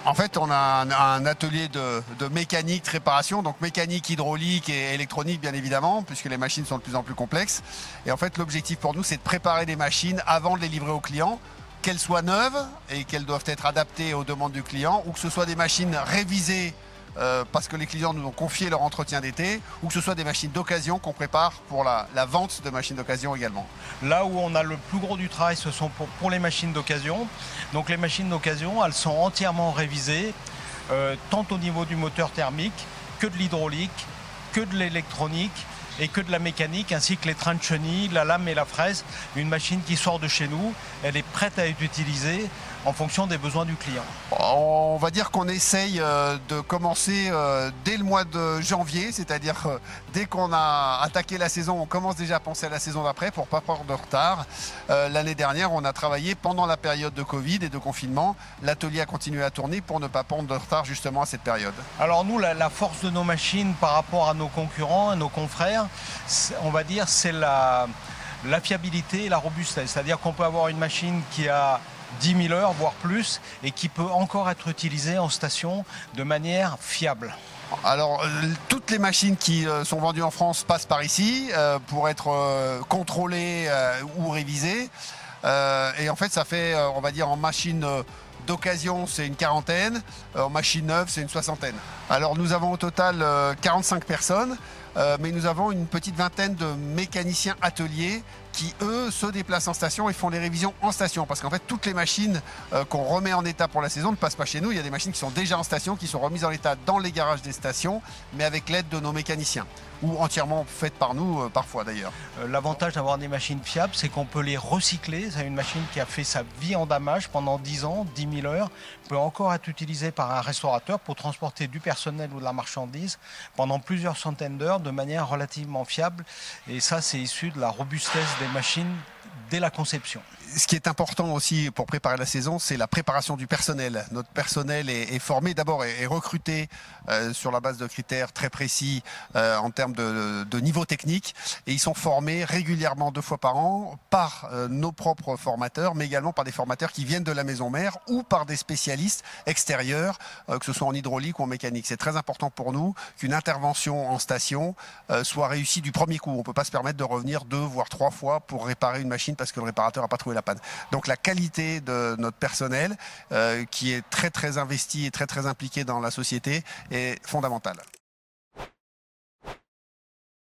En fait, on a un atelier de mécanique, de réparation, donc mécanique, hydraulique et électronique bien évidemment, puisque les machines sont de plus en plus complexes. Et en fait, l'objectif pour nous, c'est de préparer les machines avant de les livrer aux clients, qu'elles soient neuves et qu'elles doivent être adaptées aux demandes du client, ou que ce soit des machines révisées parce que les clients nous ont confié leur entretien d'été, ou que ce soit des machines d'occasion qu'on prépare pour la vente de machines d'occasion également. Là où on a le plus gros du travail, ce sont pour les machines d'occasion. Donc les machines d'occasion, elles sont entièrement révisées, tant au niveau du moteur thermique que de l'hydraulique, que de l'électronique et que de la mécanique, ainsi que les trains de chenilles, la lame et la fraise. Une machine qui sort de chez nous, elle est prête à être utilisée en fonction des besoins du client. On va dire qu'on essaye de commencer dès le mois de janvier, c'est-à-dire dès qu'on a attaqué la saison, on commence déjà à penser à la saison d'après pour ne pas prendre de retard. L'année dernière, on a travaillé pendant la période de Covid et de confinement. L'atelier a continué à tourner pour ne pas prendre de retard justement à cette période. Alors nous, la force de nos machines par rapport à nos concurrents, à nos confrères, on va dire c'est la fiabilité et la robustesse. C'est-à-dire qu'on peut avoir une machine qui a 10 000 heures, voire plus, et qui peut encore être utilisée en station de manière fiable. Alors, toutes les machines qui sont vendues en France passent par ici pour être contrôlées ou révisées. Et en fait, ça fait, on va dire, en machine d'occasion, c'est une quarantaine. En machine neuve, c'est une soixantaine. Alors, nous avons au total 45 personnes, mais nous avons une petite vingtaine de mécaniciens ateliers qui, eux, se déplacent en station et font les révisions en station. Parce qu'en fait, toutes les machines qu'on remet en état pour la saison ne passent pas chez nous. Il y a des machines qui sont déjà en station, qui sont remises en état dans les garages des stations, mais avec l'aide de nos mécaniciens. Ou entièrement faites par nous, parfois d'ailleurs. L'avantage d'avoir des machines fiables, c'est qu'on peut les recycler. C'est une machine qui a fait sa vie en damage pendant 10 ans, 10 000 heures, peut encore être utilisée par un restaurateur pour transporter du personnel ou de la marchandise pendant plusieurs centaines d'heures de manière relativement fiable. Et ça, c'est issu de la robustesse des machines dès la conception. Ce qui est important aussi pour préparer la saison, c'est la préparation du personnel. Notre personnel est formé, d'abord est recruté sur la base de critères très précis en termes de niveau technique. Et ils sont formés régulièrement 2 fois par an par nos propres formateurs, mais également par des formateurs qui viennent de la maison mère ou par des spécialistes extérieurs, que ce soit en hydraulique ou en mécanique. C'est très important pour nous qu'une intervention en station soit réussie du premier coup. On ne peut pas se permettre de revenir 2 voire 3 fois pour réparer une machine parce que le réparateur n'a pas trouvé la panne. Donc la qualité de notre personnel qui est très investi et très impliqué dans la société est fondamentale.